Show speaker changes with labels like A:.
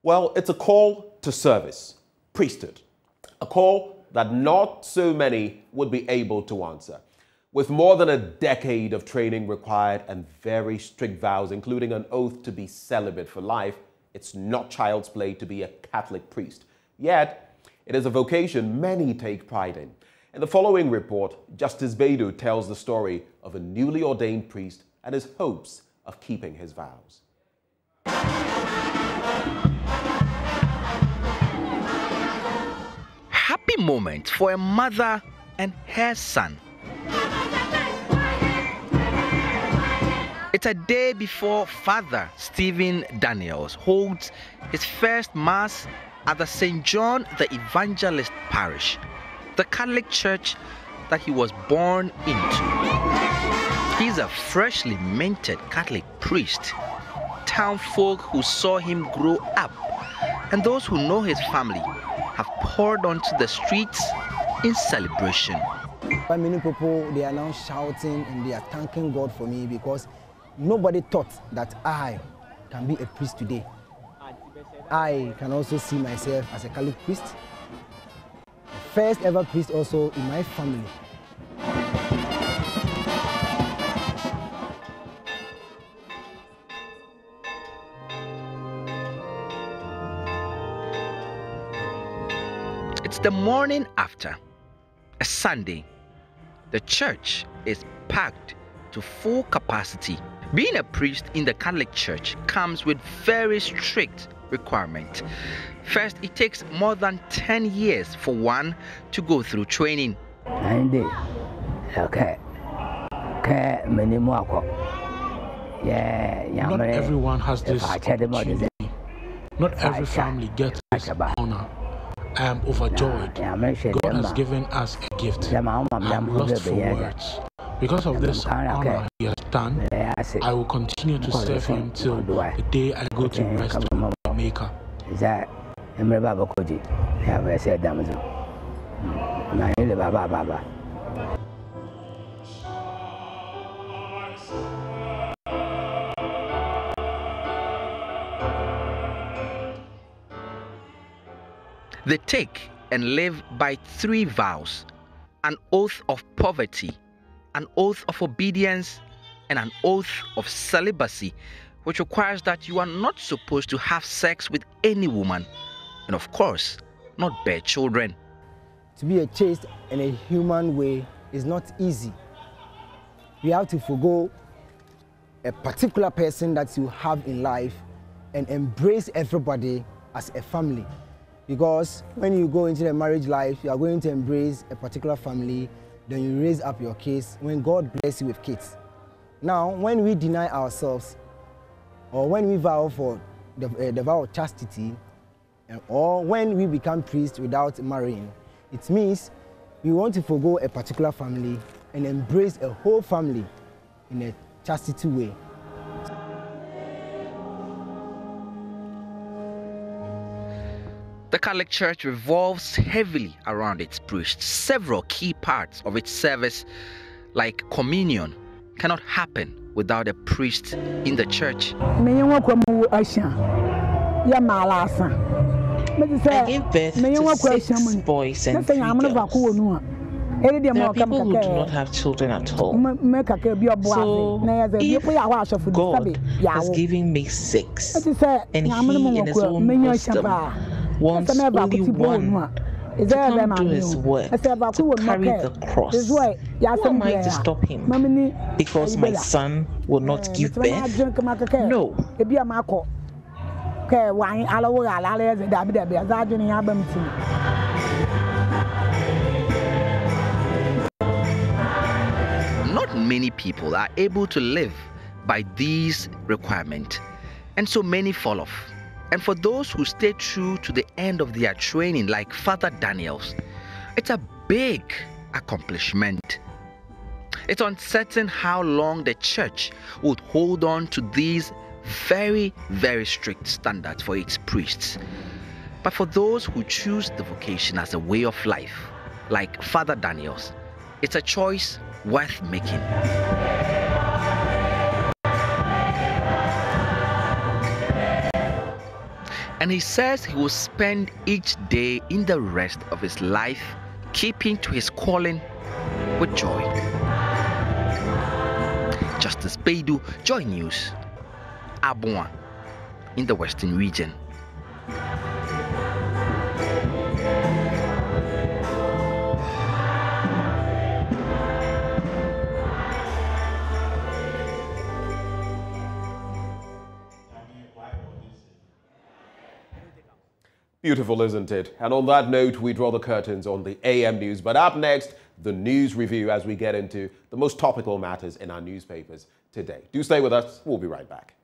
A: Well, it's a call to service, priesthood, a call that not so many would be able to answer. With more than a decade of training required and very strict vows, including an oath to be celibate for life, it's not child's play to be a Catholic priest. Yet, it is a vocation many take pride in. In the following report, Justice Beidou tells the story of a newly ordained priest and his hopes of keeping his vows.
B: Happy moment for a mother and her son. It's a day before Father Stephen Daniels holds his first Mass at the St. John the Evangelist Parish, the Catholic church that he was born into. He's a freshly minted Catholic priest. Town folk who saw him grow up and those who know his family have poured onto the streets in celebration.
C: Many people, they are now shouting and they are thanking God for me because nobody thought that I can be a priest today. I can also see myself as a Catholic priest, the first ever priest also in my family.
B: It's the morning after, a Sunday. The church is packed to full capacity. Being a priest in the Catholic Church comes with very strict requirements. First, it takes more than 10 years for one to go through training.
D: Not everyone has this opportunity. Not every family gets this honor. I am overjoyed. God has given us a gift. I am lost for words. Because of this honor he has done, I will continue to serve him till the day I go to rest with my Maker.
B: They take and live by 3 vows: an oath of poverty, an oath of obedience, and an oath of celibacy, which requires that you are not supposed to have sex with any woman, and of course, not bear children.
C: To be a chaste and a human way is not easy. You have to forgo a particular person that you have in life and embrace everybody as a family. Because when you go into the marriage life, you are going to embrace a particular family, then you raise up your kids when God bless you with kids. Now, when we deny ourselves, or when we vow for the vow of chastity, or when we become priests without marrying, it means we want to forgo a particular family and embrace a whole family in a chastity way.
B: The Catholic Church revolves heavily around its priests. Several key parts of its service, like communion, cannot happen without a priest in the church.
E: I gave birth to 6 boys and 3 girls. There are people who do not have children at all. So if God has given me 6, and He in His own wisdom wants only one to come do His work, to carry the cross, who am I to stop Him? Because my son will not give birth? No.
B: Not many people are able to live by these requirements, and so many fall off. And for those who stay true to the end of their training, like Father Daniels, it's a big accomplishment. It's uncertain how long the church would hold on to these very, very strict standards for its priests. But for those who choose the vocation as a way of life, like Father Daniels, it's a choice worth making. And he says he will spend each day in the rest of his life keeping to his calling with joy. Justice Baidu, Joy News, Abua, in the Western region.
A: Beautiful, isn't it? And on that note, we draw the curtains on the AM news. But up next, the news review as we get into the most topical matters in our newspapers today. Do stay with us. We'll be right back.